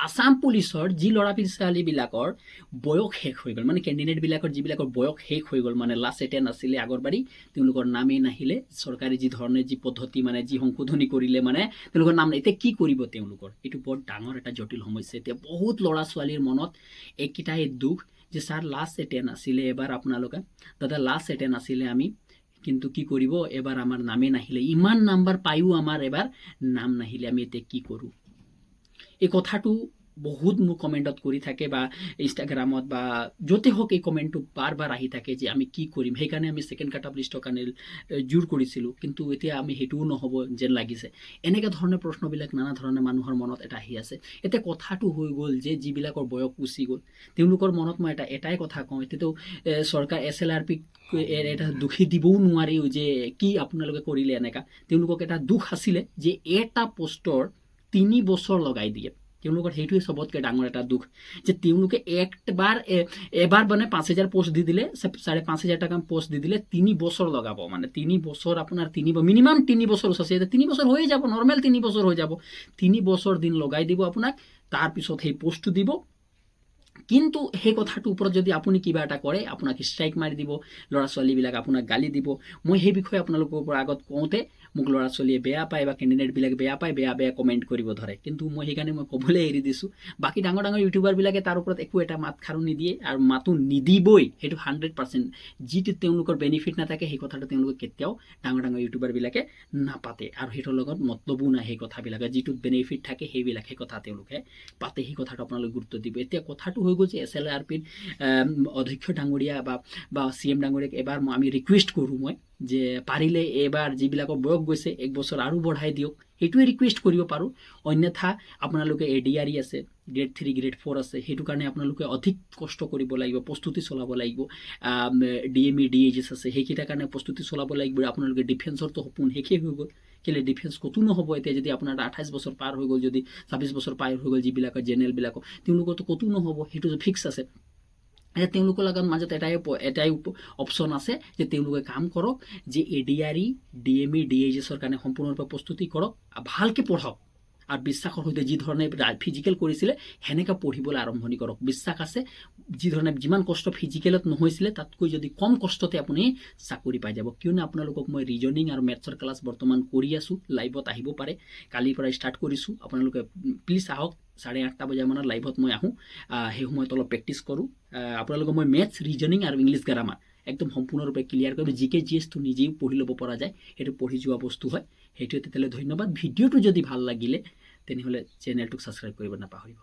আসাম পুলিচৰ যি ল'ৰা ছোৱালীবিলাকৰ বয়স শেষ হৈ গ'ল, মানে কেণ্ডিডেটবিলাকৰ যিবিলাকৰ বয়স শেষ হৈ গ'ল, মানে লাষ্ট এটেণ্ড আছিলে আগৰবাৰী, তেওঁলোকৰ নামেই নাহিলে, চৰকাৰে যি ধৰণে যি পদ্ধতি মানে যি সংশোধনী কৰিলে, মানে তেওঁলোকৰ নাম এতিয়া কি কৰিব তেওঁলোকৰ, এইটো বৰ ডাঙৰ এটা জটিল সমস্যা। এতিয়া বহুত ল'ৰা ছোৱালীৰ মনত এইকেইটাই দুখ যে ছাৰ লাষ্ট এটেণ্ড আছিলে এবাৰ আপোনালোকে, দাদা লাষ্ট এটেণ্ড আছিলে আমি, কিন্তু কি কৰিব এবাৰ আমাৰ নামেই নাহিলে, ইমান নাম্বাৰ পায়ো আমাৰ এবাৰ নাম নাহিলে, আমি এতিয়া কি কৰোঁ। এই কথাটো বহুত মোক কমেণ্টত কৰি থাকে বা ইনষ্টাগ্ৰামত বা য'তে হওক এই কমেণ্টটো বাৰ বাৰ আহি থাকে যে আমি কি কৰিম। সেইকাৰণে আমি ছেকেণ্ড কাট অফ লিষ্টৰ কাৰণে জোৰ কৰিছিলোঁ, কিন্তু এতিয়া আমি সেইটোও নহ'ব যেন লাগিছে। এনেকুৱা ধৰণৰ প্ৰশ্নবিলাক নানা ধৰণে মানুহৰ মনত এটা আহি আছে। এতিয়া কথাটো হৈ গ'ল যে যিবিলাকৰ বয়স গুচি গ'ল তেওঁলোকৰ মনত মই এটাই কথা কওঁ, এতিয়াতো চৰকাৰ SLRPক এটা দুখী দিবও নোৱাৰি যে কি আপোনালোকে কৰিলে এনেকা। তেওঁলোকক এটা দুখ আছিলে যে এটা পষ্টৰ 3 বছৰ লগাই দিয়ে। তেওঁলোকৰ সেইটোৱে চবতকৈ ডাঙৰ এটা দুখ যে তেওঁলোকে এবাৰ মানে 5,000 পোষ্ট দি দিলে, 5,500 টকা পোষ্ট দি দিলে, 3 বছৰ লগাব, মানে 3 বছৰ আপোনাৰ মিনিমাম 3 বছৰ আছে, 3 বছৰ হৈ যাব, নৰ্মেল 3 বছৰ হৈ যাব, 3 বছৰ দিন লগাই দিব আপোনাক, তাৰপিছত সেই পোষ্টটো দিব। কিন্তু সেই কথাটোৰ ওপৰত যদি আপুনি কিবা এটা কৰে আপোনাক ষ্ট্ৰাইক মাৰি দিব, ল'ৰা ছোৱালীবিলাক আপোনাক গালি দিব। মই সেই বিষয়ে আপোনালোকৰ পৰা আগত কওঁতে মোক ল'ৰা ছোৱালীয়ে বেয়া পায় বা কেণ্ডিডেটবিলাক বেয়া পায়, বেয়া কমেণ্ট কৰিব ধৰে, কিন্তু মই সেইকাৰণে মই ক'বলৈ এৰি দিছোঁ। বাকী ডাঙৰ ইউটিউবাৰবিলাকে তাৰ ওপৰত একো এটা মাত খাৰো নিদিয়ে আৰু মাতো নিদিবই, সেইটো 100%। যিটো তেওঁলোকৰ বেনিফিট নাথাকে সেই কথাটো তেওঁলোকে কেতিয়াও ডাঙৰ ইউটিউবাৰবিলাকে নাপাতে, আৰু সেইটোৰ লগত মতলবো নাই। সেই কথাবিলাকে যিটোত বেনিফিট থাকে সেই কথা তেওঁলোকে পাতে, সেই কথাটো আপোনালোকে গুৰুত্ব দিব। এতিয়া কথাটো হৈ গ'ল যে SLRPৰ অধ্যক্ষ ডাঙৰীয়া বা CM ডাঙৰীয়াক এবাৰ আমি ৰিকুৱেষ্ট কৰোঁ মই যে পাৰিলে এইবাৰ যিবিলাকৰ বয়স গৈছে 1 বছৰ আৰু বঢ়াই দিয়ক, সেইটোৱে ৰিকুৱেষ্ট কৰিব পাৰোঁ। অন্যথা আপোনালোকে ADRE আছে, গ্ৰেড 3 গ্ৰেড 4 আছে, সেইটো কাৰণে আপোনালোকে অধিক কষ্ট কৰিব লাগিব, প্ৰস্তুতি চলাব লাগিব। DME DHS আছে, সেইকেইটাৰ কাৰণে প্ৰস্তুতি চলাব লাগিব। আপোনালোকে ডিফেন্সৰতো সপোন শেষেই হৈ গ'ল, কেলৈ ডিফেন্স ক'তো নহ'ব এতিয়া, যদি আপোনাৰ 28 বছৰ পাৰ হৈ গ'ল, যদি 26 বছৰ পাৰ হৈ গ'ল যিবিলাকৰ জেনেৰেলবিলাকৰ, তেওঁলোকৰতো ক'তো নহ'ব, সেইটো ফিক্স আছে। তেওঁলোকৰ লগত মাজত এটাই অপশ্যন আছে যে তেওঁলোকে কাম কৰক, যে ADRE DME DHSৰ কাৰণে সম্পূৰ্ণৰূপে প্ৰস্তুতি কৰক, ভালকৈ পঢ়ক, আৰু বিশ্বাসৰ সৈতে যি ধৰণে ফিজিকেল কৰিছিলে সেনেকৈ পঢ়িবলৈ আৰম্ভণি কৰক। বিশ্বাস আছে যি ধৰণে যিমান কষ্ট ফিজিকেলত নহৈছিলে তাতকৈ যদি কম কষ্টতে আপুনি চাকৰি পাই যাব। কিয়নো আপোনালোকক মই ৰিজনিং আৰু মেথছৰ ক্লাছ বৰ্তমান কৰি আছোঁ, লাইভত আহিব পাৰে, কালিৰ পৰা ষ্টাৰ্ট কৰিছোঁ। আপোনালোকে প্লিজ আহক, 8:30 বজামানত লাইভত মই আহোঁ, সেই সময়ত অলপ প্ৰেক্টিছ কৰোঁ। আপোনালোকক মই মেথছ, ৰিজনিং আৰু ইংলিছ গ্ৰামাৰ একদম সম্পূৰ্ণৰূপে ক্লিয়াৰ কৰিম। GK GSটো নিজেও পঢ়ি ল'ব পৰা যায়, সেইটো পঢ়ি যোৱা বস্তু হয়। সেইটোৱে তেতিয়াহ'লে ধন্যবাদ। ভিডিঅ'টো যদি ভাল লাগিলে তেনেহ'লে চেনেলটোক ছাবস্ক্ৰাইব কৰিব নাপাহৰিব।